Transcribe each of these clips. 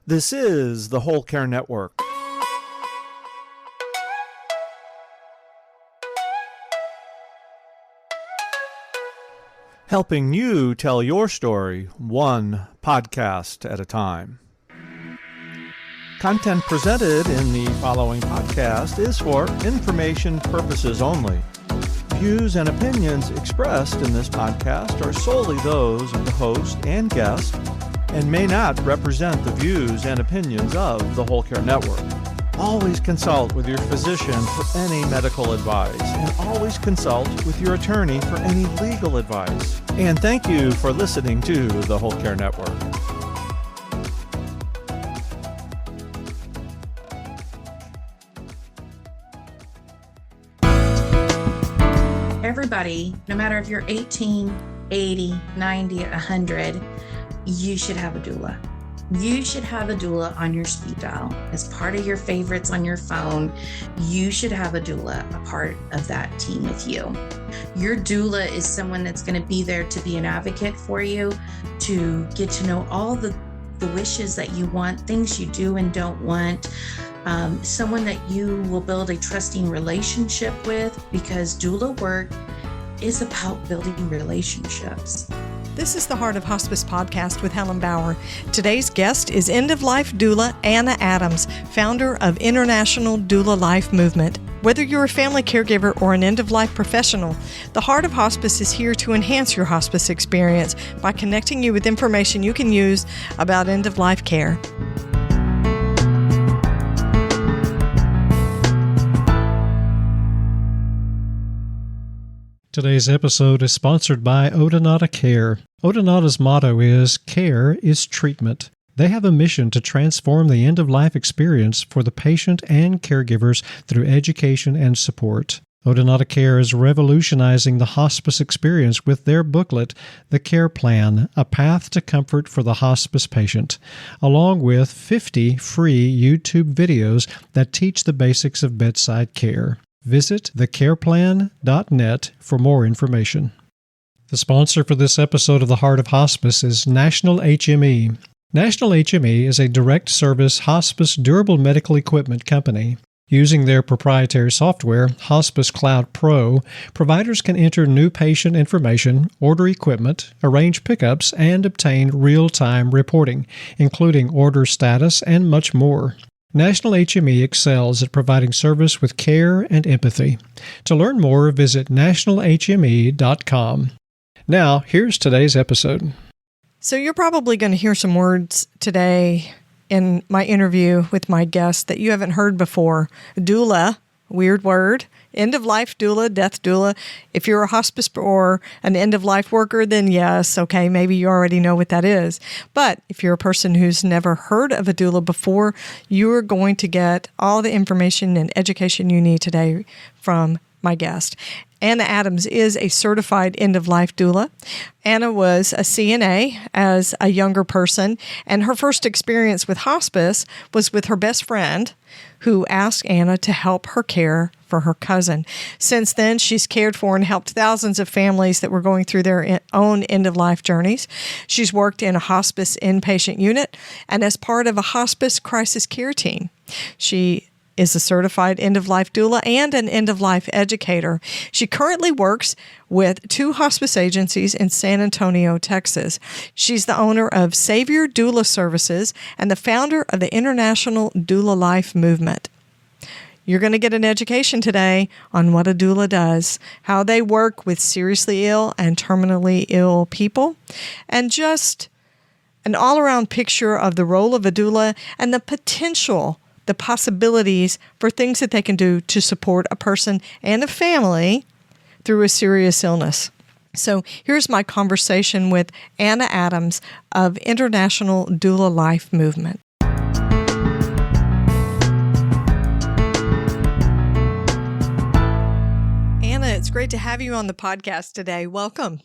This is the Whole Care Network. Helping you tell your story one podcast at a time. Content presented in the following podcast is for information purposes only. Views and opinions expressed in this podcast are solely those of the host and guest and may not represent the views and opinions of the Whole Care Network. Always consult with your physician for any medical advice, and always consult with your attorney for any legal advice. And thank you for listening to the Whole Care Network. Everybody, no matter if you're 18, 80, 90, 100, you should have a doula. You should have a doula on your speed dial as part of your favorites on your phone. You should have a doula, a part of that team with you. Your doula is someone that's going to be there to be an advocate for you, to get to know all the wishes that you want, things you do and don't want. Someone that you will build a trusting relationship with, because doula work is about building relationships. This is the Heart of Hospice podcast with Helen Bauer. Today's guest is end-of-life doula Anna Adams, founder of International Doula Life Movement. Whether you're a family caregiver or an end-of-life professional, the Heart of Hospice is here to enhance your hospice experience by connecting you with information you can use about end-of-life care. Today's episode is sponsored by Odonata Care. Odonata's motto is, "Care is treatment." They have a mission to transform the end-of-life experience for the patient and caregivers through education and support. Odonata Care is revolutionizing the hospice experience with their booklet, The Care Plan, A Path to Comfort for the Hospice Patient, along with 50 free YouTube videos that teach the basics of bedside care. Visit thecareplan.net for more information. The sponsor for this episode of The Heart of Hospice is National HME. National HME is a direct service hospice durable medical equipment company. Using their proprietary software, Hospice Cloud Pro, providers can enter new patient information, order equipment, arrange pickups, and obtain real-time reporting, including order status and much more. National HME excels at providing service with care and empathy. To learn more, visit nationalhme.com. Now, here's today's episode. So you're probably going to hear some words today in my interview with my guest that you haven't heard before. Doula, weird word. End-of-life doula, death doula. If you're a hospice or an end-of-life worker, then yes, okay, maybe you already know what that is. But if you're a person who's never heard of a doula before, you're going to get all the information and education you need today from my guest. Anna Adams is a certified end-of-life doula. Anna was a CNA as a younger person, and her first experience with hospice was with her best friend, who asked Anna to help her care for her cousin. Since then, she's cared for and helped thousands of families that were going through their own end-of-life journeys. She's worked in a hospice inpatient unit and as part of a hospice crisis care team. She is a certified end-of-life doula and an end-of-life educator. She currently works with 2 hospice agencies in San Antonio, Texas. She's the owner of Savior Doula Services and the founder of the International Doula Life Movement. You're going to get an education today on what a doula does, how they work with seriously ill and terminally ill people, and just an all-around picture of the role of a doula and the potential, the possibilities for things that they can do to support a person and a family through a serious illness. So here's my conversation with Anna Adams of International Doula Life Movement. Anna, it's great to have you on the podcast today. Welcome.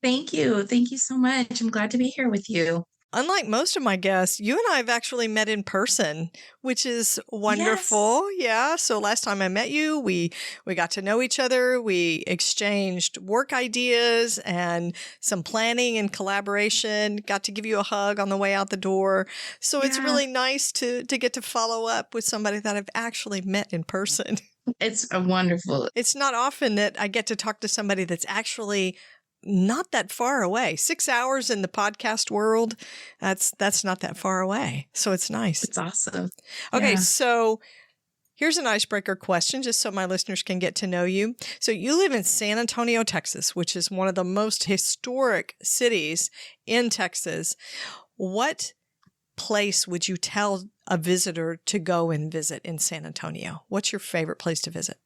Thank you. Thank you so much. I'm glad to be here with you. unlike most of my guests, you and I have actually met in person, which is wonderful. Yes. Yeah. So last time I met you, we got to know each other. We exchanged work ideas and some planning and collaboration, got to give you a hug on the way out the door. So it's really nice to get to follow up with somebody that I've actually met in person. It's a wonderful. It's not often that I get to talk to somebody that's actually not that far away. 6 hours in the podcast world, that's not that far away. So it's nice. It's awesome. Okay, Yeah. so here's an icebreaker question just so my listeners can get to know you. So you live in San Antonio, Texas, which is one of the most historic cities in Texas. What place would you tell a visitor to go and visit in San Antonio? What's your favorite place to visit?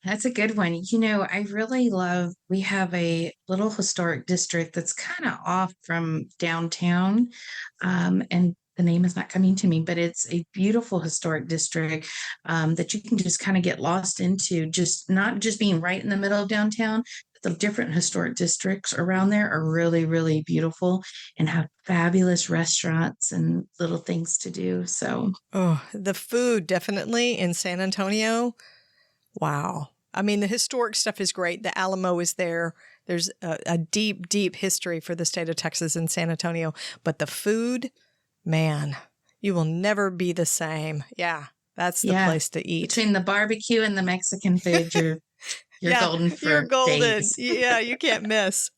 That's a good one. I really love, we have a little historic district that's kind of off from downtown. And the name is not coming to me, but it's a beautiful historic district that you can just kind of get lost into, just not just being right in the middle of downtown. The different historic districts around there are really, really beautiful and have fabulous restaurants and little things to do. So, the food definitely in San Antonio. Wow. I mean, the historic stuff is great. The Alamo is there. There's a deep, deep history for the state of Texas and San Antonio. But the food, man, you will never be the same. Yeah, that's the place to eat. Between the barbecue and the Mexican food, you're golden for you're golden. days. Yeah, you can't miss.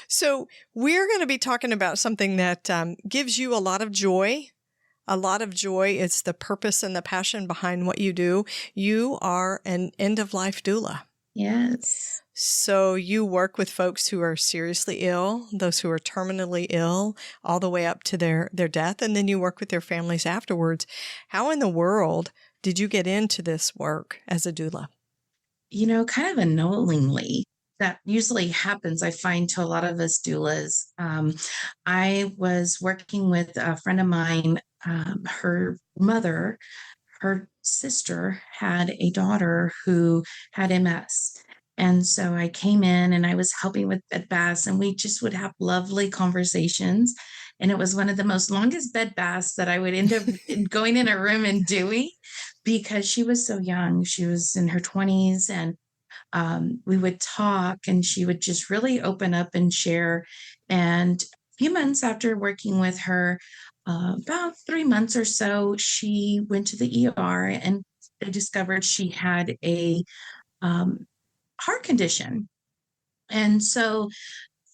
So we're going to be talking about something that gives you a lot of joy. A lot of joy. It's the purpose and the passion behind what you do. You are an end-of-life doula. Yes. So you work with folks who are seriously ill, those who are terminally ill, all the way up to their death, and then you work with their families afterwards. How in the world did you get into this work as a doula? Kind of unknowingly. That usually happens, I find, to a lot of us doulas. I was working with a friend of mine. Her mother, her sister had a daughter who had MS. And so I came in and I was helping with bed baths, and we just would have lovely conversations. And it was one of the most longest bed baths that I would end up going in a room and doing, because she was so young. She was in her 20s, and we would talk, and she would just really open up and share. And a few months after working with her, about 3 months or so, she went to the ER, and they discovered she had a heart condition. And so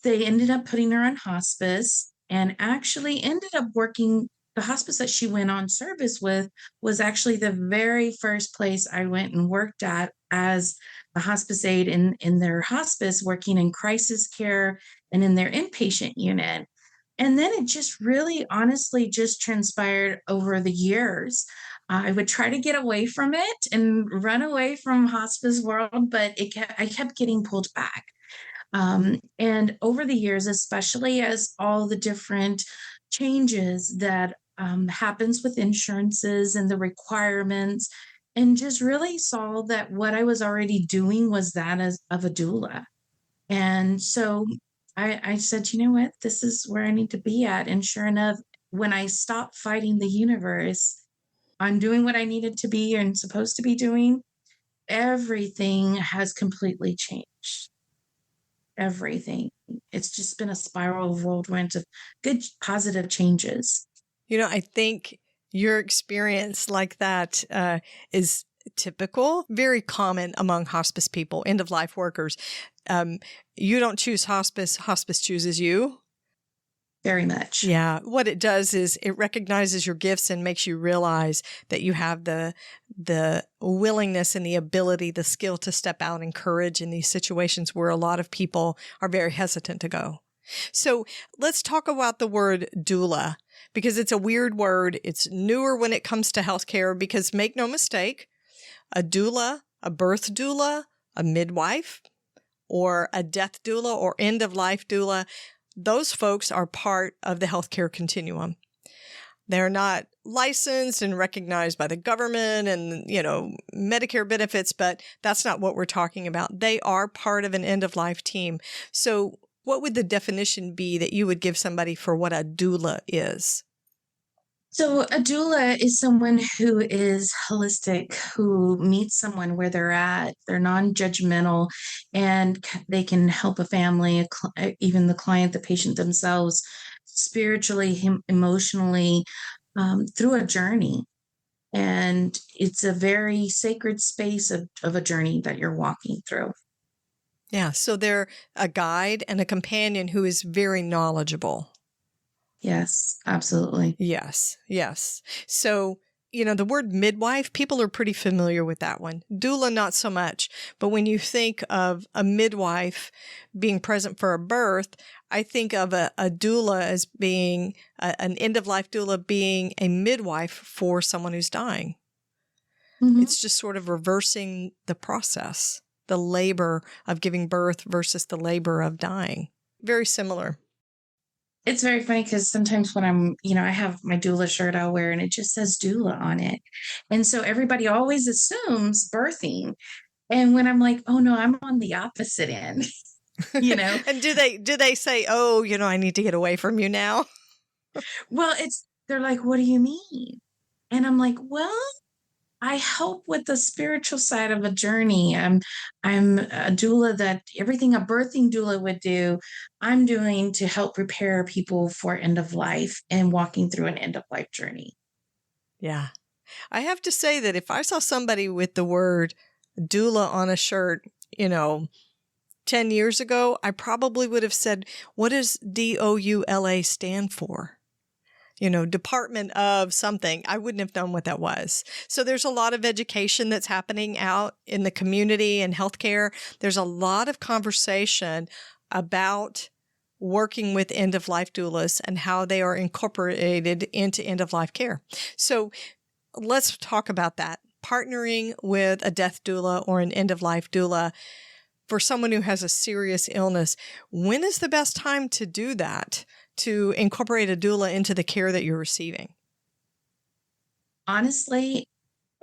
they ended up putting her on hospice, and actually ended up working. The hospice that she went on service with was actually the very first place I went and worked at as a hospice aide in their hospice, working in crisis care and in their inpatient unit. And then it just really honestly just transpired over the years. I would try to get away from it and run away from hospice world, but I kept getting pulled back. And over the years, especially as all the different changes that happens with insurances and the requirements, and just really saw that what I was already doing was that of a doula. And so I said, you know what, this is where I need to be at. And sure enough, when I stopped fighting the universe, I'm doing what I needed to be and supposed to be doing, everything has completely changed. Everything. It's just been a spiral whirlwind of good, positive changes. I think your experience like that is typical, very common among hospice people, end-of-life workers. You don't choose hospice. Hospice chooses you. Very much. Yeah. What it does is it recognizes your gifts and makes you realize that you have the willingness and the ability, the skill to step out and courage in these situations where a lot of people are very hesitant to go. So let's talk about the word doula, because it's a weird word. It's newer when it comes to healthcare, because make no mistake, a doula, a birth doula, a midwife, or a death doula or end-of-life doula, those folks are part of the healthcare continuum. They're not licensed and recognized by the government and, Medicare benefits, but that's not what we're talking about. They are part of an end-of-life team. So What would the definition be that you would give somebody for what a doula is? So a doula is someone who is holistic, who meets someone where they're at. They're non-judgmental, and they can help a family, even the client, the patient themselves, spiritually, emotionally, through a journey. And it's a very sacred space of a journey that you're walking through. Yeah, so they're a guide and a companion who is very knowledgeable. Yes, absolutely. Yes, yes. So, the word midwife, people are pretty familiar with that one. Doula, not so much. But when you think of a midwife being present for a birth, I think of a doula as being an end-of-life doula being a midwife for someone who's dying. Mm-hmm. It's just sort of reversing the process, the labor of giving birth versus the labor of dying. Very similar. It's very funny because sometimes when I have my doula shirt I'll wear and it just says doula on it. And so everybody always assumes birthing. And when I'm like, oh no, I'm on the opposite end, And do they say, oh, I need to get away from you now? Well, they're like, what do you mean? And I'm like, well, I help with the spiritual side of a journey. I'm a doula that everything a birthing doula would do, I'm doing to help prepare people for end of life and walking through an end of life journey. Yeah. I have to say that if I saw somebody with the word doula on a shirt, 10 years ago, I probably would have said, what does DOULA stand for? Department of something. I wouldn't have known what that was. So there's a lot of education that's happening out in the community and healthcare. There's a lot of conversation about working with end-of-life doulas and how they are incorporated into end-of-life care. So let's talk about that. Partnering with a death doula or an end-of-life doula for someone who has a serious illness. When is the best time to do that? To incorporate a doula into the care that you're receiving? Honestly,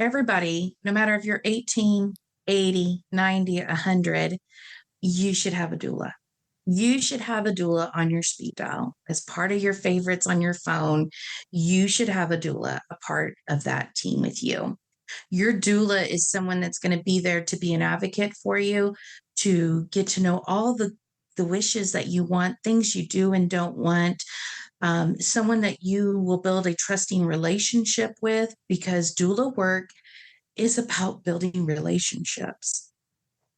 everybody, no matter if you're 18, 80, 90, 100, you should have a doula. You should have a doula on your speed dial as part of your favorites on your phone. You should have a doula, a part of that team with you. Your doula is someone that's going to be there to be an advocate for you, to get to know all the wishes that you want, things you do and don't want, someone that you will build a trusting relationship with, because doula work is about building relationships,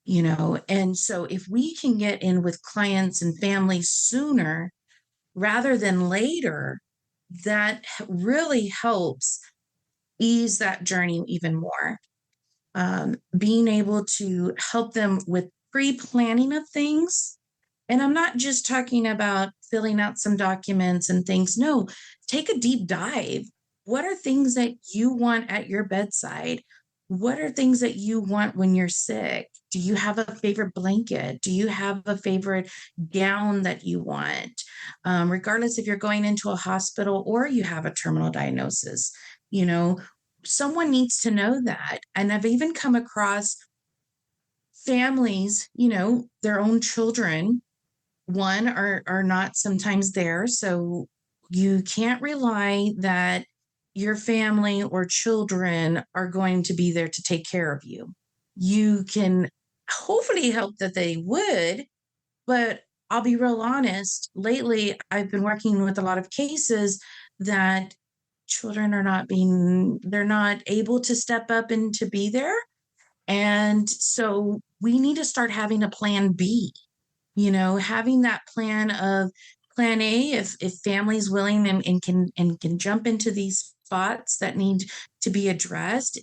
and so if we can get in with clients and families sooner rather than later, that really helps ease that journey even more. Being able to help them with pre-planning of things. And I'm not just talking about filling out some documents and things. No, take a deep dive. What are things that you want at your bedside? What are things that you want when you're sick? Do you have a favorite blanket? Do you have a favorite gown that you want? Regardless if you're going into a hospital or you have a terminal diagnosis, someone needs to know that. And I've even come across families, their own children, one, are not sometimes there. So you can't rely that your family or children are going to be there to take care of you. You can hopefully hope that they would, but I'll be real honest. Lately, I've been working with a lot of cases that children they're not able to step up and to be there. And so we need to start having a plan B, having that plan A, if family's willing and can jump into these spots that need to be addressed,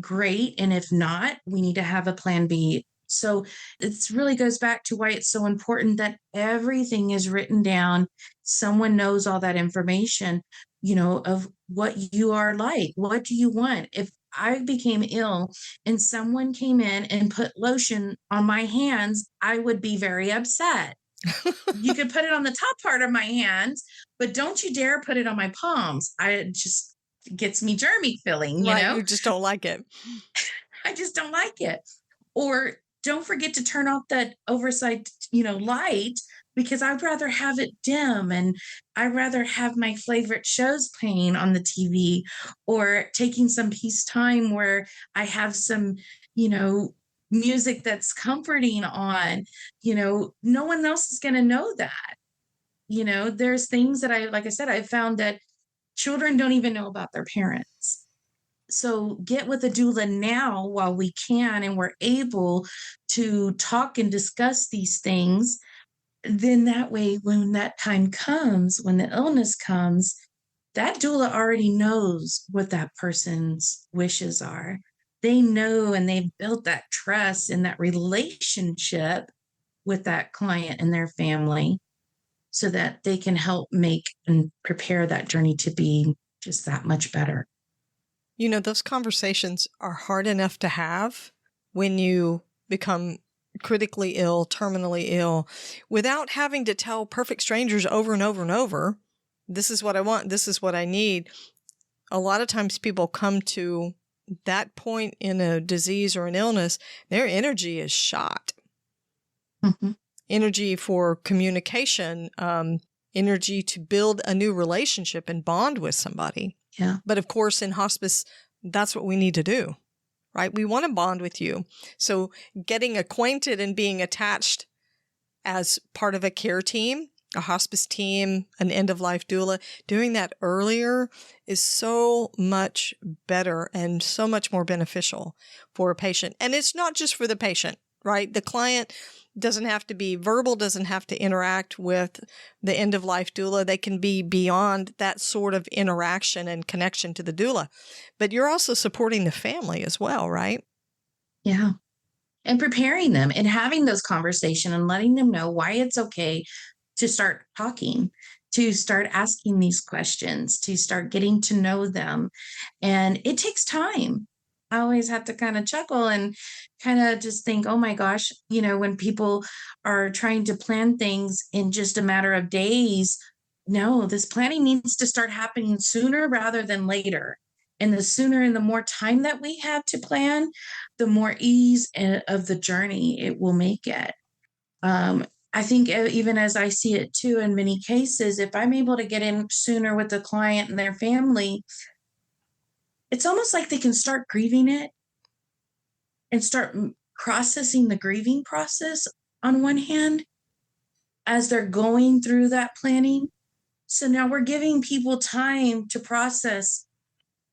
great. And if not, we need to have a plan B. So it really goes back to why it's so important that everything is written down. Someone knows all that information, of what you are like. What do you want? If I became ill and someone came in and put lotion on my hands, I would be very upset. You could put it on the top part of my hands, but don't you dare put it on my palms. It just gets me germy feeling, Right, you just don't like it. I just don't like it. Or don't forget to turn off that oversight, light because I'd rather have it dim, and I'd rather have my favorite shows playing on the TV, or taking some peace time where I have some, you know, music that's comforting on. No one else is going to know that. There's things that like I said, I found that children don't even know about their parents. So get with a doula now while we can and we're able to talk and discuss these things. Then that way, when that time comes, when the illness comes, that doula already knows what that person's wishes are. They know, and they've built that trust and that relationship with that client and their family so that they can help make and prepare that journey to be just that much better. Those conversations are hard enough to have when you become critically ill, terminally ill, without having to tell perfect strangers over and over and over, this is what I want, this is what I need. A lot of times people come to that point in a disease or an illness, their energy is shot. Mm-hmm. Energy for communication, energy to build a new relationship and bond with somebody. Yeah. But of course, in hospice, that's what we need to do, right? We want to bond with you. So getting acquainted and being attached as part of a care team, a hospice team, an end-of-life doula, doing that earlier is so much better and so much more beneficial for a patient. And it's not just for the patient, right? The client doesn't have to be verbal, doesn't have to interact with the end-of-life doula. They can be beyond that sort of interaction and connection to the doula. But you're also supporting the family as well, right? Yeah. And preparing them and having those conversations and letting them know why it's okay to start talking, to start asking these questions, to start getting to know them. And it takes time. I always have to kind of chuckle and kind of just think, oh my gosh, when people are trying to plan things in just a matter of days, no, this planning needs to start happening sooner rather than later. And the sooner and the more time that we have to plan, the more ease of the journey it will make it. I think even as I see it too, in many cases, if I'm able to get in sooner with the client and their family, it's almost like they can start grieving it and start processing the grieving process on one hand as they're going through that planning. So now we're giving people time to process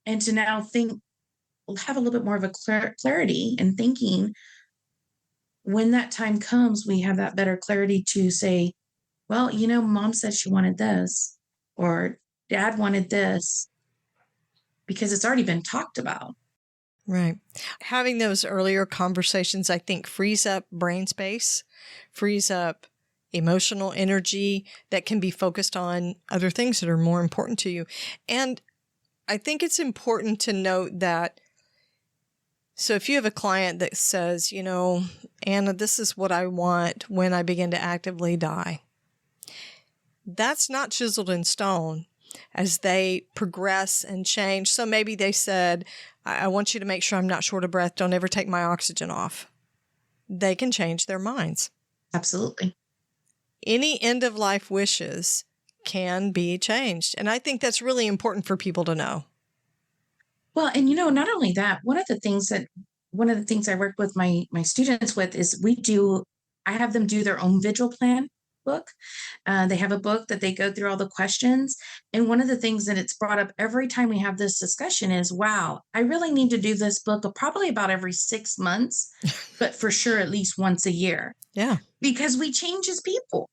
and to now think, have a little bit more of a clarity in thinking. When that time comes, we have that better clarity to say, well, mom said she wanted this, or dad wanted this, because it's already been talked about. Right. Having those earlier conversations, I think, frees up brain space, frees up emotional energy that can be focused on other things that are more important to you. And I think it's important to note that, so if you have a client that says, Anna, this is what I want when I begin to actively die, that's not chiseled in stone as they progress and change. So maybe they said, I want you to make sure I'm not short of breath. Don't ever take my oxygen off. They can change their minds. Absolutely. Any end-of-life wishes can be changed. And I think that's really important for people to know. Well, and not only that, one of the things I work with my students with is I have them do their own vigil plan book. They have a book that they go through all the questions. And one of the things that it's brought up every time we have this discussion is, wow, I really need to do this book probably about every 6 months, but for sure at least once a year. Yeah. Because we change as people.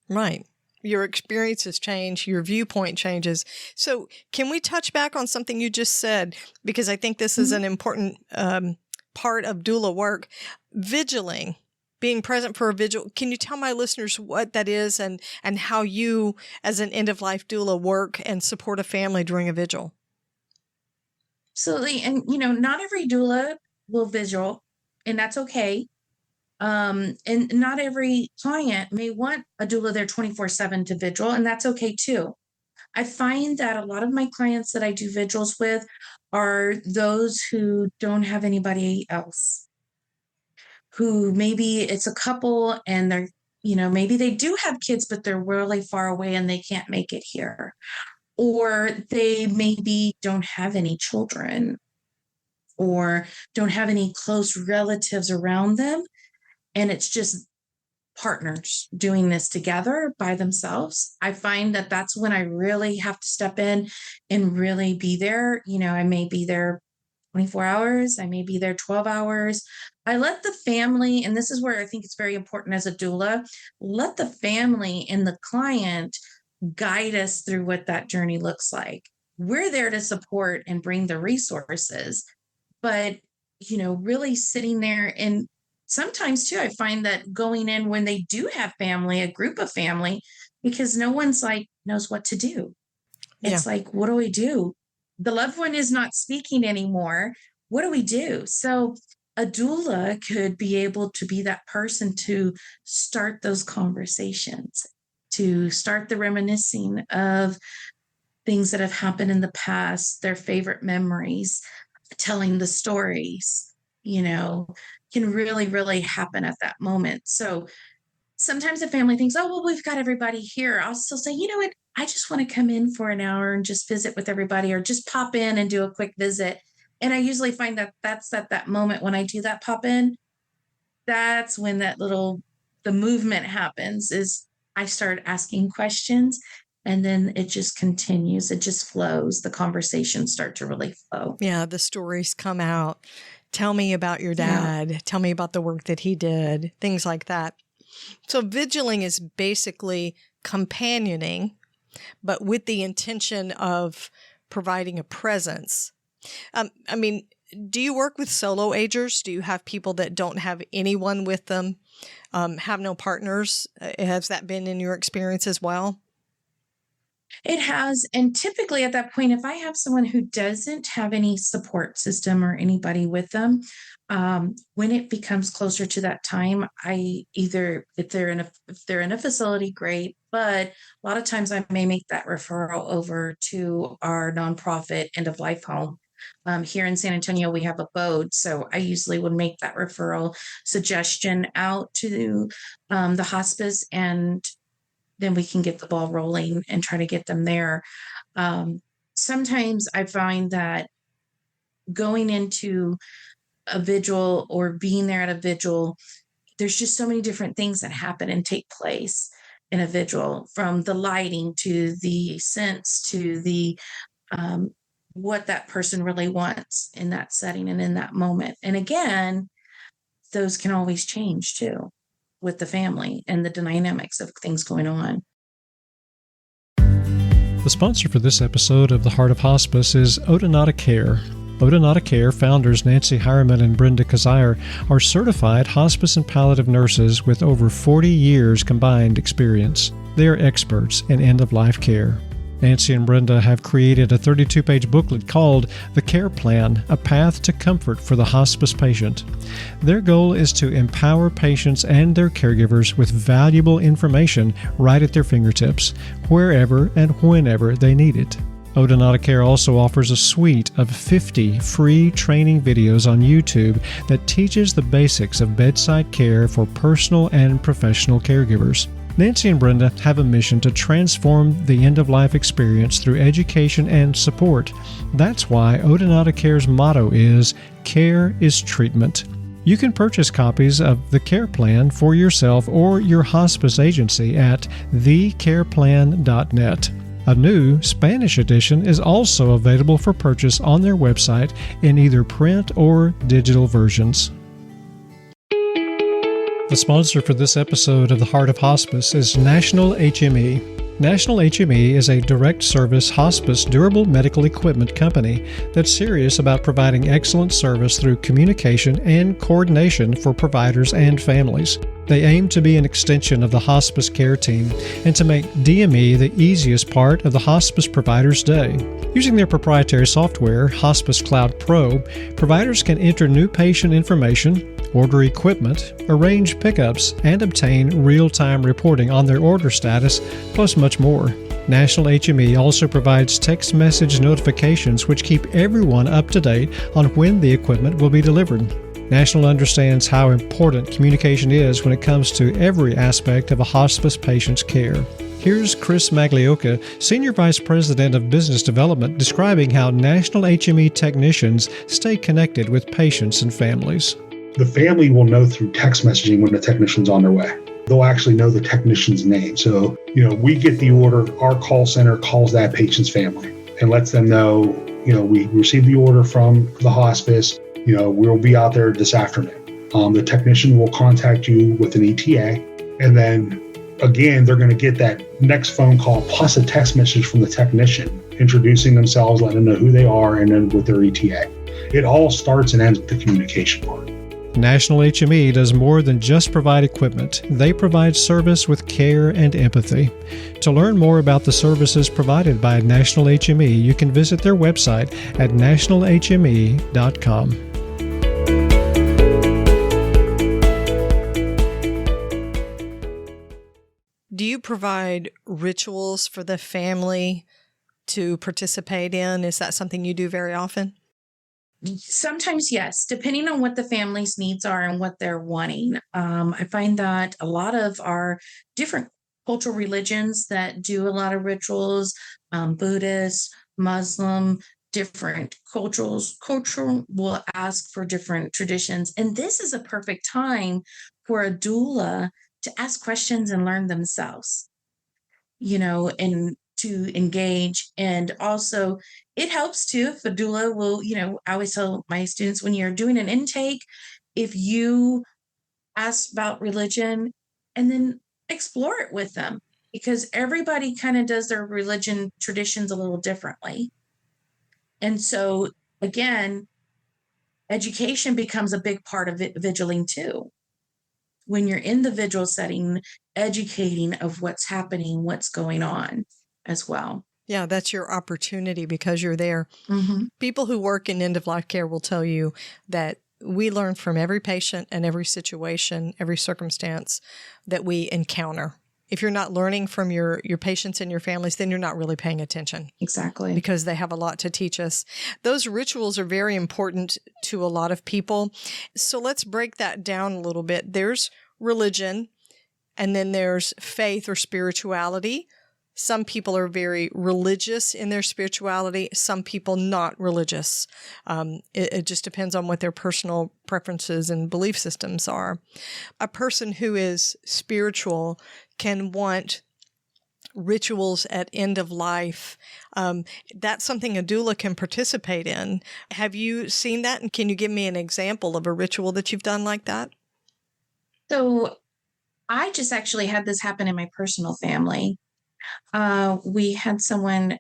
Right. Your experiences change, your viewpoint changes. So can we touch back on something you just said? Because I think this is an important part of doula work. Vigiling, being present for a vigil. Can you tell my listeners what that is and how you, as an end-of-life doula, work and support a family during a vigil? Absolutely. And, not every doula will vigil, and that's okay. And not every client may want a doula there 24/7 to vigil, and that's okay too. I find that a lot of my clients that I do vigils with are those who don't have anybody else, who maybe it's a couple and maybe they do have kids, but they're really far away and they can't make it here. Or they maybe don't have any children or don't have any close relatives around them. And it's just partners doing this together by themselves. I find that that's when I really have to step in and really be there. I may be there 24 hours. I may be there 12 hours. I let the family, and this is where I think it's very important as a doula, let the family and the client guide us through what that journey looks like. We're there to support and bring the resources, but, really sitting there. And sometimes too, I find that going in when they do have family, a group of family, because no one's knows what to do. It's what do we do? The loved one is not speaking anymore. What do we do? So a doula could be able to be that person to start those conversations, to start the reminiscing of things that have happened in the past, their favorite memories, telling the stories, can really, really happen at that moment. So sometimes the family thinks, oh, well, we've got everybody here. I'll still say, you know what? I just want to come in for an hour and just visit with everybody or just pop in and do a quick visit. And I usually find that that's at that moment when I do that pop in, that's when the movement happens is I start asking questions and then it just continues. It just flows. The conversations start to really flow. Yeah, the stories come out. Tell me about your dad. Yeah. Tell me about the work that he did, things like that. So vigiling is basically companioning, but with the intention of providing a presence. Do you work with solo agers? Do you have people that don't have anyone with them, have no partners? Has that been in your experience as well? It has. And typically at that point, if I have someone who doesn't have any support system or anybody with them, when it becomes closer to that time, if they're in a facility, great. But a lot of times I may make that referral over to our nonprofit end of life home. Here in San Antonio, we have a abode. So I usually would make that referral suggestion out to the hospice, and then we can get the ball rolling and try to get them there. Sometimes I find that going into a vigil or being there at a vigil, there's just so many different things that happen and take place in a vigil, from the lighting to the scents to the what that person really wants in that setting and in that moment. And again, those can always change too with the family and the dynamics of things going on. The sponsor for this episode of The Heart of Hospice is Odonata Care. Odonata Care founders Nancy Hireman and Brenda Kazire are certified hospice and palliative nurses with over 40 years combined experience. They are experts in end-of-life care. Nancy and Brenda have created a 32-page booklet called The Care Plan, A Path to Comfort for the Hospice Patient. Their goal is to empower patients and their caregivers with valuable information right at their fingertips, wherever and whenever they need it. Odonata Care also offers a suite of 50 free training videos on YouTube that teaches the basics of bedside care for personal and professional caregivers. Nancy and Brenda have a mission to transform the end-of-life experience through education and support. That's why Odonata Care's motto is, "Care is Treatment." You can purchase copies of the Care Plan for yourself or your hospice agency at thecareplan.net. A new Spanish edition is also available for purchase on their website in either print or digital versions. The sponsor for this episode of The Heart of Hospice is National HME. National HME is a direct service hospice durable medical equipment company that's serious about providing excellent service through communication and coordination for providers and families. They aim to be an extension of the hospice care team and to make DME the easiest part of the hospice provider's day. Using their proprietary software, Hospice Cloud Pro, providers can enter new patient information, order equipment, arrange pickups, and obtain real-time reporting on their order status, plus much more. National HME also provides text message notifications which keep everyone up to date on when the equipment will be delivered. National understands how important communication is when it comes to every aspect of a hospice patient's care. Here's Chris Maglioka, Senior Vice President of Business Development, describing how National HME technicians stay connected with patients and families. The family will know through text messaging when the technician's on their way. They'll actually know the technician's name. So, we get the order, our call center calls that patient's family and lets them know, we received the order from the hospice, we'll be out there this afternoon. The technician will contact you with an ETA, and then again, they're going to get that next phone call plus a text message from the technician introducing themselves, letting them know who they are, and then with their ETA. It all starts and ends with the communication part. National HME does more than just provide equipment. They provide service with care and empathy. To learn more about the services provided by National HME, you can visit their website at nationalhme.com. Do you provide rituals for the family to participate in? Is that something you do very often? Sometimes, yes, depending on what the family's needs are and what they're wanting. I find that a lot of our different cultural religions that do a lot of rituals, Buddhist, Muslim, different cultural will ask for different traditions. And this is a perfect time for a doula to ask questions and learn themselves, and to engage. And also it helps too if a doula will, I always tell my students, when you're doing an intake, if you ask about religion and then explore it with them, because everybody kind of does their religion traditions a little differently. And so again, education becomes a big part of vigiling too. When you're in the vigil setting, educating of what's happening, what's going on as well. Yeah, that's your opportunity because you're there. Mm-hmm. People who work in end-of-life care will tell you that we learn from every patient and every situation, every circumstance that we encounter. If you're not learning from your patients and your families, then you're not really paying attention. Exactly. Because they have a lot to teach us. Those rituals are very important to a lot of people. So let's break that down a little bit. There's religion, and then there's faith or spirituality. Some people are very religious in their spirituality, some people not religious. It just depends on what their personal preferences and belief systems are. A person who is spiritual can want rituals at end of life. That's something a doula can participate in. Have you seen that? And can you give me an example of a ritual that you've done like that? So I just actually had this happen in my personal family. We had someone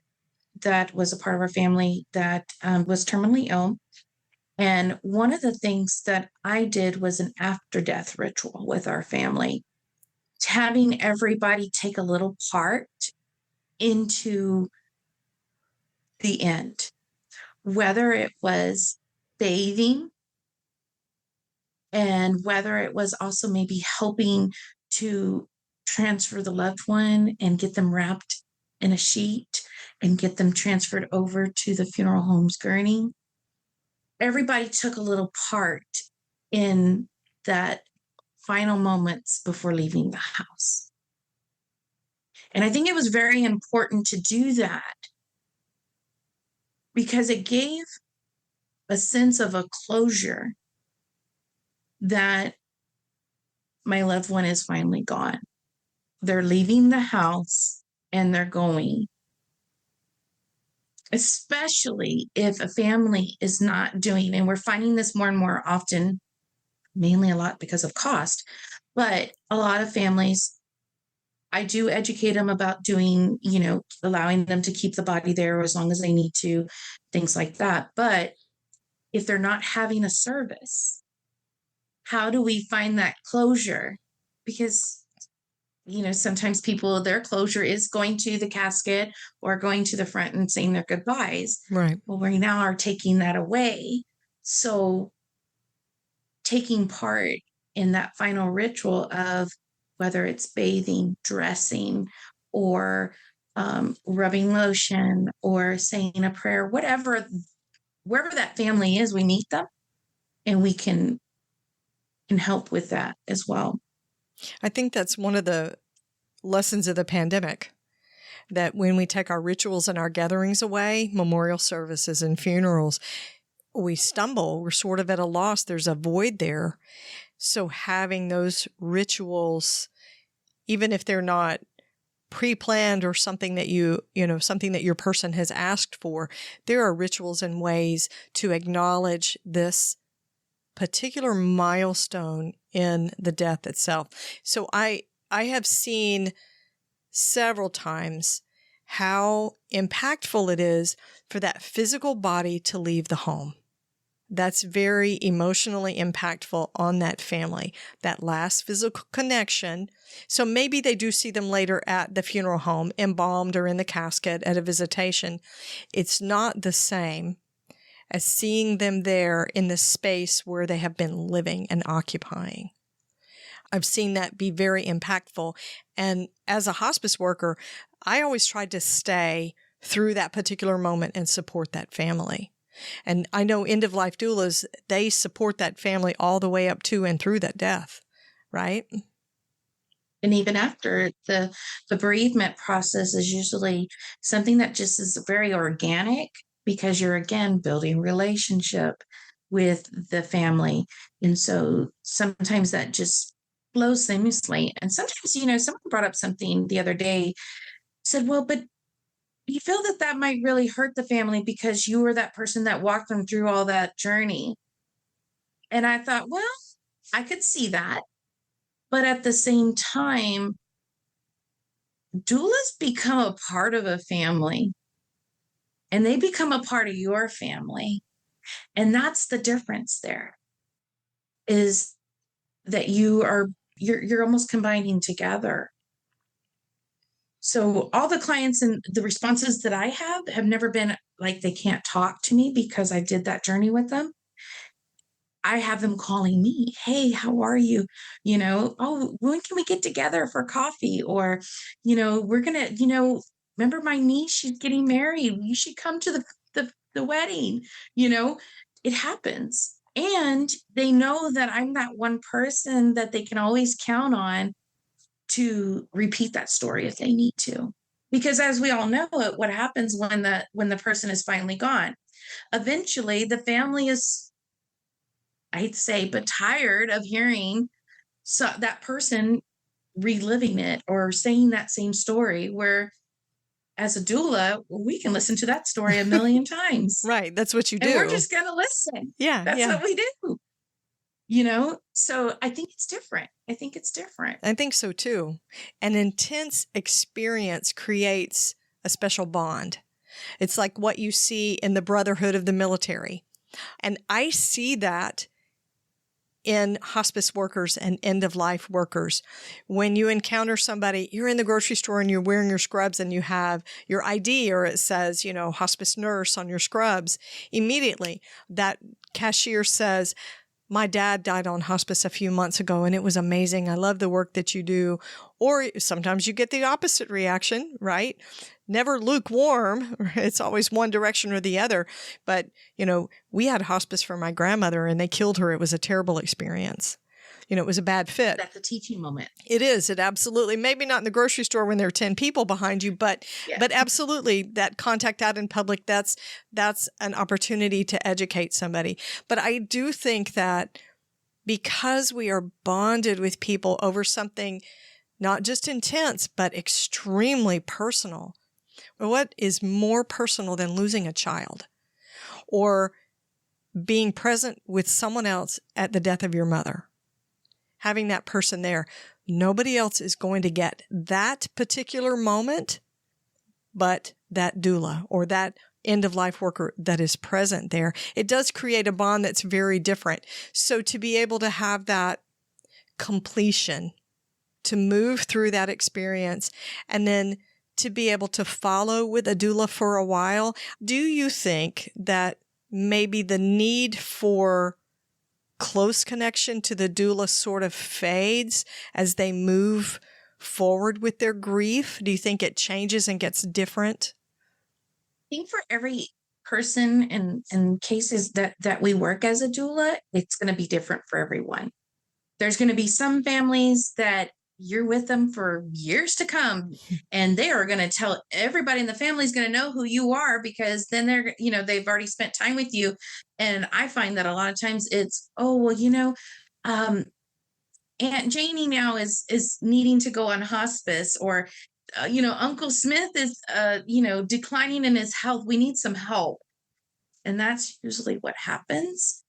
that was a part of our family that was terminally ill. And one of the things that I did was an after-death ritual with our family, having everybody take a little part into the end, whether it was bathing and whether it was also maybe helping to transfer the loved one and get them wrapped in a sheet and get them transferred over to the funeral home's gurney. Everybody took a little part in that final moments before leaving the house. And I think it was very important to do that because it gave a sense of a closure that my loved one is finally gone. They're leaving the house and they're going. Especially if a family is not doing, and we're finding this more and more often, mainly a lot because of cost, but a lot of families, I do educate them about doing, allowing them to keep the body there as long as they need to, things like that. But if they're not having a service, how do we find that closure? Because sometimes people, their closure is going to the casket or going to the front and saying their goodbyes. Right. Well, we now are taking that away. So taking part in that final ritual of whether it's bathing, dressing, or rubbing lotion or saying a prayer, wherever that family is, we meet them and we can can help with that as well. I think that's one of the lessons of the pandemic, that when we take our rituals and our gatherings away, memorial services and funerals, we stumble. We're sort of at a loss. There's a void there. So having those rituals, even if they're not pre-planned or something that something that your person has asked for, there are rituals and ways to acknowledge this particular milestone in the death itself. So I have seen several times how impactful it is for that physical body to leave the home. That's very emotionally impactful on that family, that last physical connection. So maybe they do see them later at the funeral home, embalmed or in the casket at a visitation. It's not the same as seeing them there in the space where they have been living and occupying. I've seen that be very impactful. And as a hospice worker, I always tried to stay through that particular moment and support that family. And I know end-of-life doulas, they support that family all the way up to and through that death, right? And even after, the bereavement process is usually something that just is very organic, because you're, again, building relationship with the family. And so sometimes that just flows seamlessly. And sometimes, someone brought up something the other day, said, well, but you feel that might really hurt the family because you were that person that walked them through all that journey. And I thought, well, I could see that. But at the same time, doulas become a part of a family, and they become a part of your family. And that's the difference there, is that you're almost combining together. So all the clients and the responses that I have never been like they can't talk to me because I did that journey with them. I have them calling me, hey, how are you? Oh, when can we get together for coffee? Or, we're going to, remember my niece, she's getting married. You should come to the wedding. It happens. And they know that I'm that one person that they can always count on to repeat that story if they need to. Because as we all know, what happens when the person is finally gone, eventually the family is, I'd say, but tired of hearing that person reliving it or saying that same story, where as a doula, we can listen to that story a million times. Right. That's what you do. And we're just going to listen. Yeah. That's what we do. So I think it's different. I think so too. An intense experience creates a special bond. It's like what you see in the brotherhood of the military. And I see that in hospice workers and end-of-life workers. When you encounter somebody, you're in the grocery store and you're wearing your scrubs and you have your ID, or it says, hospice nurse on your scrubs. Immediately, that cashier says, my dad died on hospice a few months ago and it was amazing. I love the work that you do. Or sometimes you get the opposite reaction, right? Never lukewarm. It's always one direction or the other. But, we had hospice for my grandmother and they killed her. It was a terrible experience. It was a bad fit. That's a teaching moment. It is. It absolutely, maybe not in the grocery store when there are 10 people behind you, but absolutely that contact out in public, that's an opportunity to educate somebody. But I do think that because we are bonded with people over something not just intense, but extremely personal. What is more personal than losing a child or being present with someone else at the death of your mother? Having that person there. Nobody else is going to get that particular moment, but that doula or that end-of-life worker that is present there. It does create a bond that's very different. So to be able to have that completion, to move through that experience, and then to be able to follow with a doula for a while, do you think that maybe the need for close connection to the doula sort of fades as they move forward with their grief? Do you think it changes and gets different? I think for every person and cases that we work as a doula, it's going to be different for everyone. There's going to be some families that you're with them for years to come, and they are going to tell everybody in the family is going to know who you are, because then they've already spent time with you. And I find that a lot of times it's, oh, well, Aunt Janie now is needing to go on hospice, or Uncle Smith is declining in his health. We need some help. And that's usually what happens,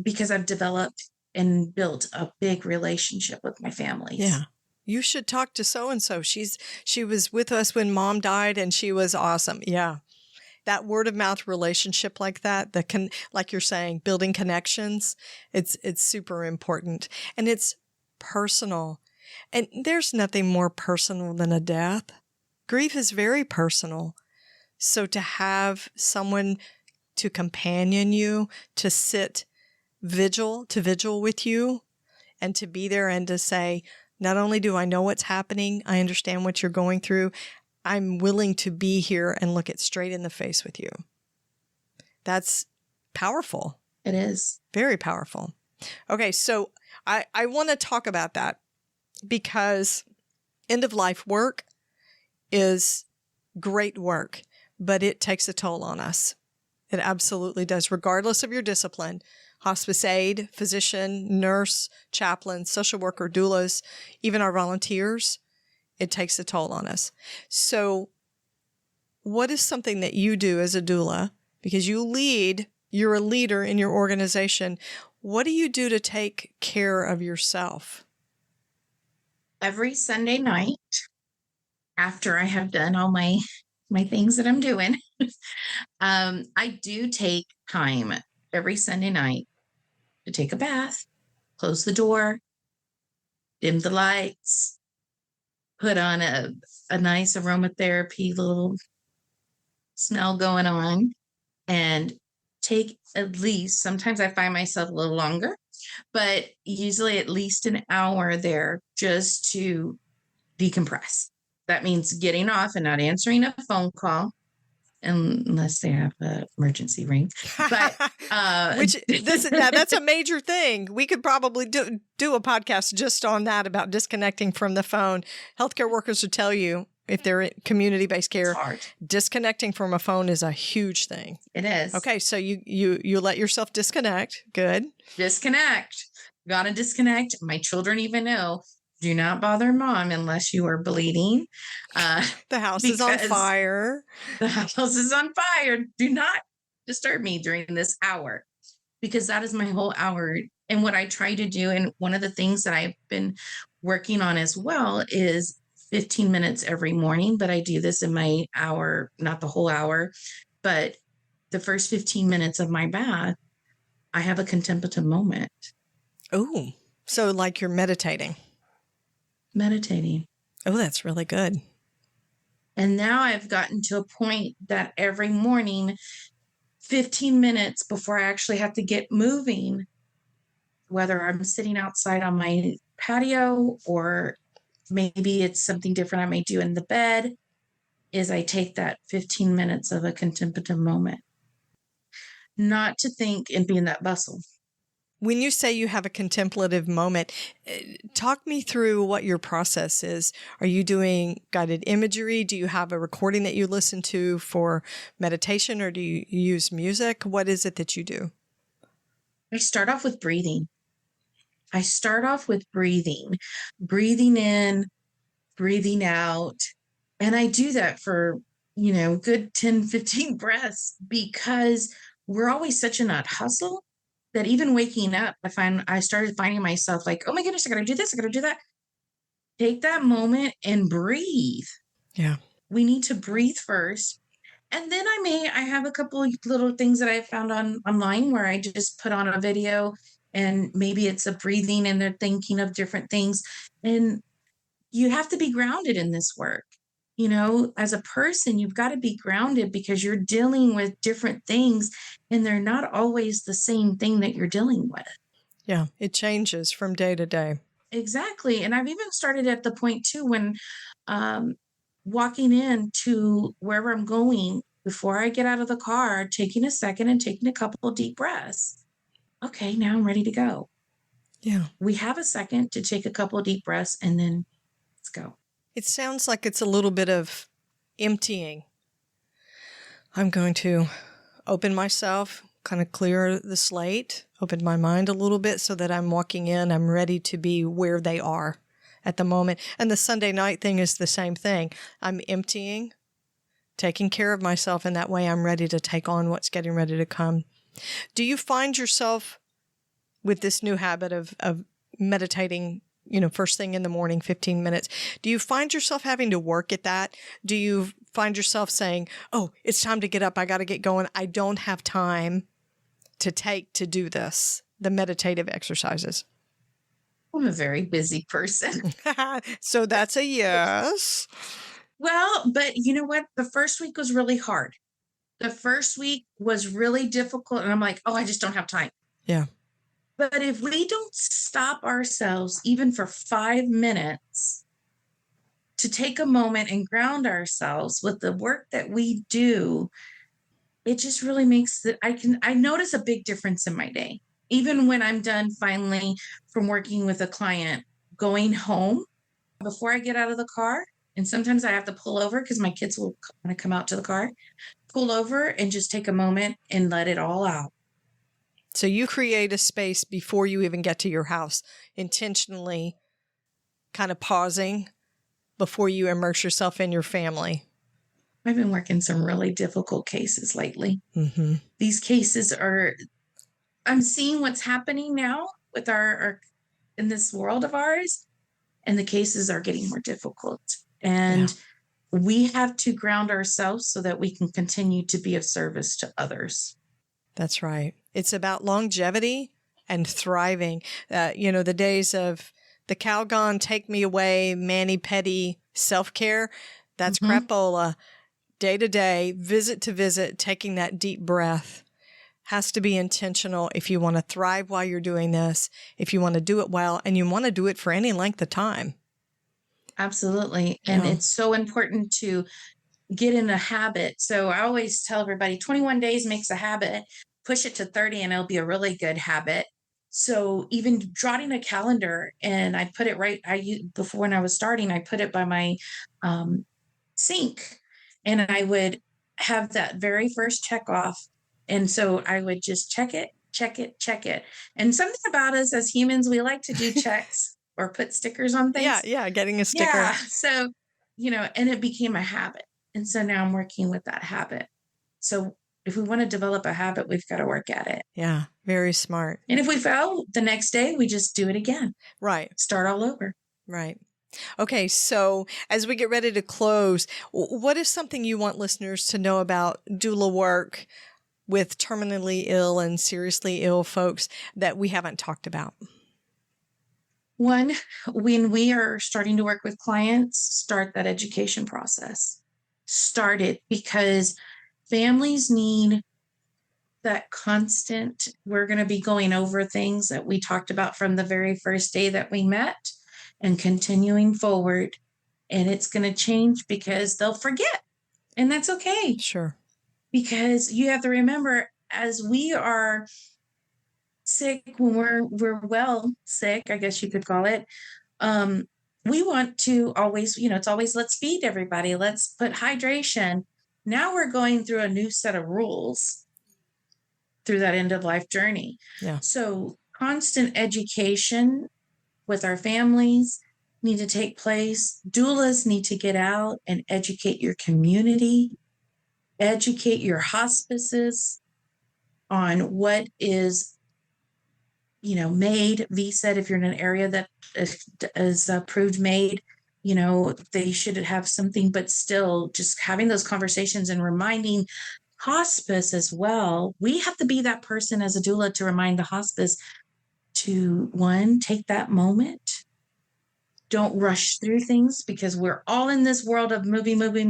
because I've developed and built a big relationship with my families. Yeah. You should talk to so-and-so. She was with us when Mom died, and she was awesome. Yeah. That word of mouth relationship like that, like you're saying, building connections, it's super important. And it's personal. And there's nothing more personal than a death. Grief is very personal. So to have someone to companion you, to sit vigil with you, and to be there and to say, not only do I know what's happening, I understand what you're going through, I'm willing to be here and look it straight in the face with you. That's powerful. It is. Very powerful. Okay, so I want to talk about that, because end of life work is great work, but it takes a toll on us. It absolutely does, regardless of your discipline. Hospice aide, physician, nurse, chaplain, social worker, doulas, even our volunteers, it takes a toll on us. So what is something that you do as a doula? Because you're a leader in your organization. What do you do to take care of yourself? Every Sunday night, after I have done all my things that I'm doing, I do take time every Sunday night to take a bath, close the door, dim the lights, put on a nice aromatherapy little smell going on, and take at least, sometimes I find myself a little longer, but usually at least an hour there just to decompress. That means getting off and not answering a phone call unless they have an emergency ring. But that's a major thing. We could probably do a podcast just on that, about disconnecting from the phone. Healthcare workers would tell you, if they're in community-based care, disconnecting from a phone is a huge thing. It is. Okay, so you let yourself disconnect. Good. Disconnect. Gotta disconnect. My children even know, do not bother Mom unless you are bleeding. The house is on fire. The house is on fire. Do not disturb me during this hour, because that is my whole hour. And what I try to do, and one of the things that I've been working on as well, is 15 minutes every morning. But I do this in my hour, not the whole hour, but the first 15 minutes of my bath, I have a contemplative moment. Oh, so like you're meditating. Oh, that's really good. And now I've gotten to a point that every morning, 15 minutes before I actually have to get moving, whether I'm sitting outside on my patio or maybe it's something different I may do in the bed, is I take that 15 minutes of a contemplative moment. Not to think and be in that bustle. When you say you have a contemplative moment, talk me through what your process is. Are you doing guided imagery? Do you have a recording that you listen to for meditation, or do you use music? What is it that you do? I start off with breathing. Breathing in, breathing out. And I do that for, good 10, 15 breaths, because we're always such in that hustle that even waking up, I started finding myself like, oh my goodness, I got to do this, I got to do that. Take that moment and breathe. Yeah. We need to breathe first. And then I have a couple of little things that I found online where I just put on a video, and maybe it's a breathing and they're thinking of different things. And you have to be grounded in this work. As a person, you've got to be grounded, because you're dealing with different things and they're not always the same thing that you're dealing with. Yeah, it changes from day to day. Exactly. And I've even started at the point too, when walking in to wherever I'm going, before I get out of the car, taking a second and taking a couple of deep breaths. Okay, now I'm ready to go. Yeah. We have a second to take a couple of deep breaths and then let's go. It sounds like it's a little bit of emptying. I'm going to open myself, kind of clear the slate, open my mind a little bit so that I'm walking in, I'm ready to be where they are at the moment. And the Sunday night thing is the same thing. I'm emptying, taking care of myself, and that way I'm ready to take on what's getting ready to come. Do you find yourself with this new habit of meditating, first thing in the morning, 15 minutes, do you find yourself having to work at that? Do you find yourself saying, oh, it's time to get up, I got to get going, I don't have time to do this, the meditative exercises? I'm a very busy person. So that's a yes. Well, but you know what? The first week was really hard. The first week was really difficult. And I'm like, oh, I just don't have time. Yeah. But if we don't stop ourselves even for 5 minutes to take a moment and ground ourselves with the work that we do, it just really makes that I notice a big difference in my day. Even when I'm done finally from working with a client, going home, before I get out of the car, and sometimes I have to pull over because my kids will kind of come out to the car, pull over and just take a moment and let it all out. So you create a space before you even get to your house, intentionally kind of pausing before you immerse yourself in your family. I've been working some really difficult cases lately. Mm-hmm. These cases I'm seeing what's happening now with our in this world of ours, and the cases are getting more difficult. And we have to ground ourselves so that we can continue to be of service to others. That's right. It's about longevity and thriving. The days of the Calgon, take me away, mani-pedi self-care, that's crapola. Day to day, visit to visit, taking that deep breath has to be intentional if you want to thrive while you're doing this, if you want to do it well, and you want to do it for any length of time. Absolutely. And it's so important to get in a habit. So I always tell everybody 21 days makes a habit, push it to 30 and it'll be a really good habit. So even jotting a calendar, and I put it right, before when I was starting, I put it by my sink, and I would have that very first check off. And so I would just check it. And something about us as humans, we like to do checks or put stickers on things. Yeah, getting a sticker. Yeah. So, and it became a habit. And so now I'm working with that habit. So if we want to develop a habit, we've got to work at it. Yeah, very smart. And if we fail, the next day, we just do it again. Right. Start all over. Right. Okay, so as we get ready to close, what is something you want listeners to know about doula work with terminally ill and seriously ill folks that we haven't talked about? One, when we are starting to work with clients, start that education process. Start it, because families need that constant, we're going to be going over things that we talked about from the very first day that we met and continuing forward. And it's going to change because they'll forget. And that's okay. Sure. Because you have to remember, as we are sick, when we're well sick, I guess you could call it, we want to always, it's always, let's feed everybody, let's put hydration. Now we're going through a new set of rules through that end of life journey. Yeah. So constant education with our families need to take place. Doulas need to get out and educate your community, educate your hospices on what is, made. V said if you're in an area that is approved made, they should have something, but still just having those conversations and reminding hospice as well. We have to be that person as a doula to remind the hospice to, one, take that moment. Don't rush through things, because we're all in this world of moving. We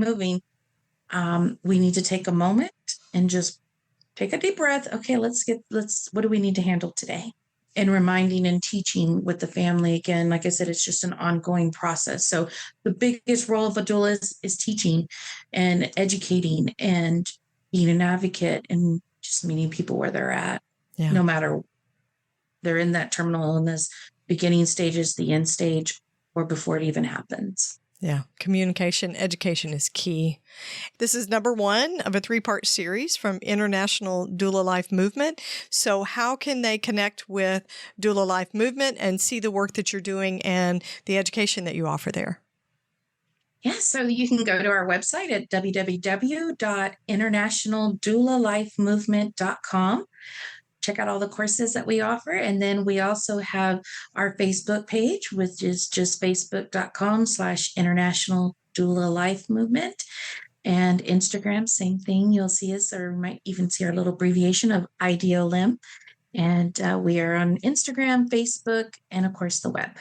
need to take a moment and just take a deep breath. Okay, what do we need to handle today? And reminding and teaching with the family. Again, like I said, it's just an ongoing process. So the biggest role of a doula is teaching and educating and being an advocate and just meeting people where they're at, no matter they're in that terminal illness, beginning stages, the end stage, or before it even happens. Yeah. Communication, education is key. This is number 1 of a 3-part series from International Doula Life Movement. So how can they connect with Doula Life Movement and see the work that you're doing and the education that you offer there? Yeah, so you can go to our website at www.internationaldoulalifemovement.com. Check out all the courses that we offer. And then we also have our Facebook page, which is just facebook.com/International Doula Life Movement. And Instagram, same thing. You'll see us, or you might even see our little abbreviation of IDOLIM. And we are on Instagram, Facebook, and of course the web.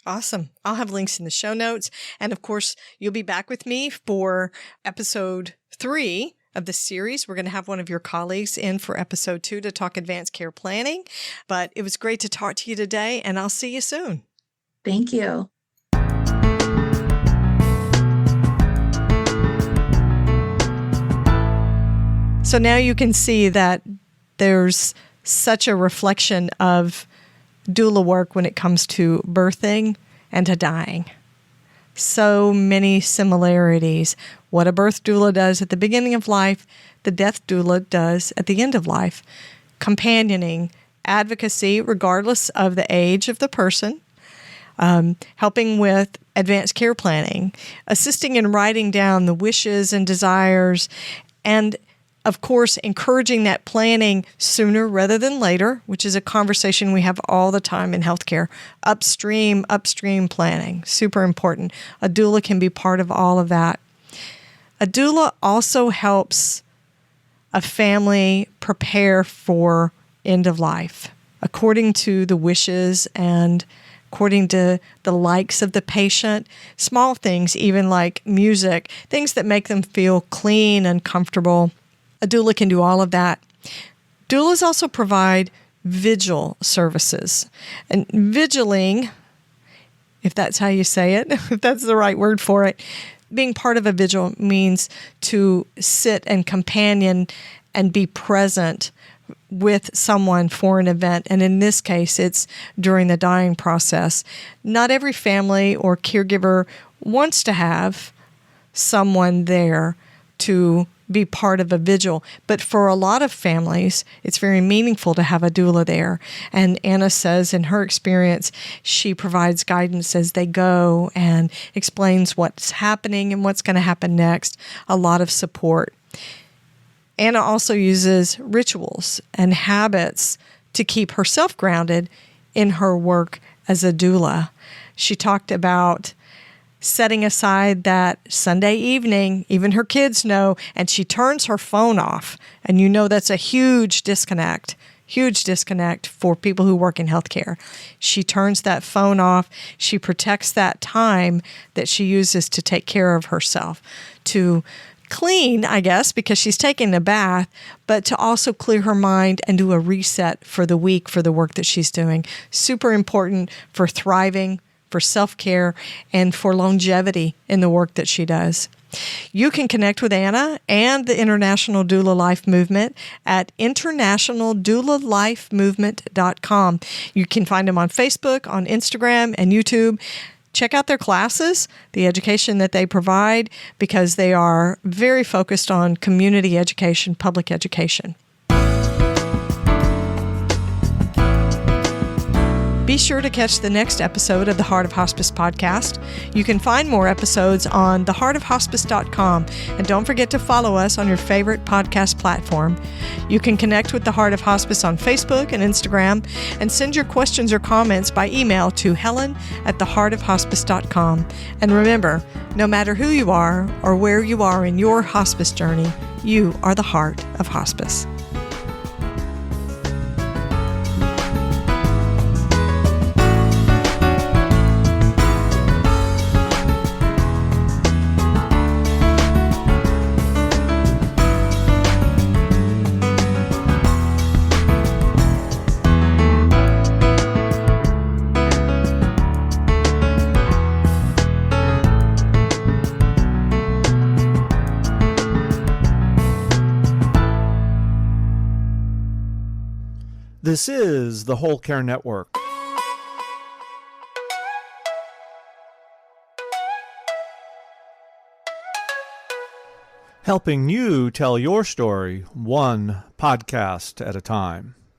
Awesome. I'll have links in the show notes. And of course, you'll be back with me for episode 3 of this series. We're going to have one of your colleagues in for episode 2 to talk advanced care planning. But it was great to talk to you today, and I'll see you soon. Thank you. So now you can see that there's such a reflection of doula work when it comes to birthing and to dying. So many similarities. What a birth doula does at the beginning of life, the death doula does at the end of life. Companioning, advocacy, regardless of the age of the person, helping with advanced care planning, assisting in writing down the wishes and desires, and of course, encouraging that planning sooner rather than later, which is a conversation we have all the time in healthcare. Upstream planning, super important. A doula can be part of all of that. A doula also helps a family prepare for end of life, according to the wishes and according to the likes of the patient. Small things, even like music, things that make them feel clean and comfortable. A doula can do all of that. Doulas also provide vigil services. And vigiling, if that's how you say it, if that's the right word for it, being part of a vigil means to sit and companion and be present with someone for an event. And in this case, it's during the dying process. Not every family or caregiver wants to have someone there to be part of a vigil. But for a lot of families, it's very meaningful to have a doula there. And Anna says in her experience, she provides guidance as they go and explains what's happening and what's going to happen next. A lot of support. Anna also uses rituals and habits to keep herself grounded in her work as a doula. She talked about setting aside that Sunday evening, even her kids know, and she turns her phone off. And you know that's a huge disconnect for people who work in healthcare. She turns that phone off. She protects that time that she uses to take care of herself, to clean, I guess, because she's taking a bath, but to also clear her mind and do a reset for the week for the work that she's doing. Super important for thriving, for self-care, and for longevity in the work that she does. You can connect with Anna and the International Doula Life Movement at internationaldoulalifemovement.com. You can find them on Facebook, on Instagram, and YouTube. Check out their classes, the education that they provide, because they are very focused on community education, public education. Be sure to catch the next episode of the Heart of Hospice podcast. You can find more episodes on theheartofhospice.com, and don't forget to follow us on your favorite podcast platform. You can connect with the Heart of Hospice on Facebook and Instagram, and send your questions or comments by email to helen@theheartofhospice.com. And remember, no matter who you are or where you are in your hospice journey, you are the heart of hospice. This is the Whole Care Network. Helping you tell your story one podcast at a time.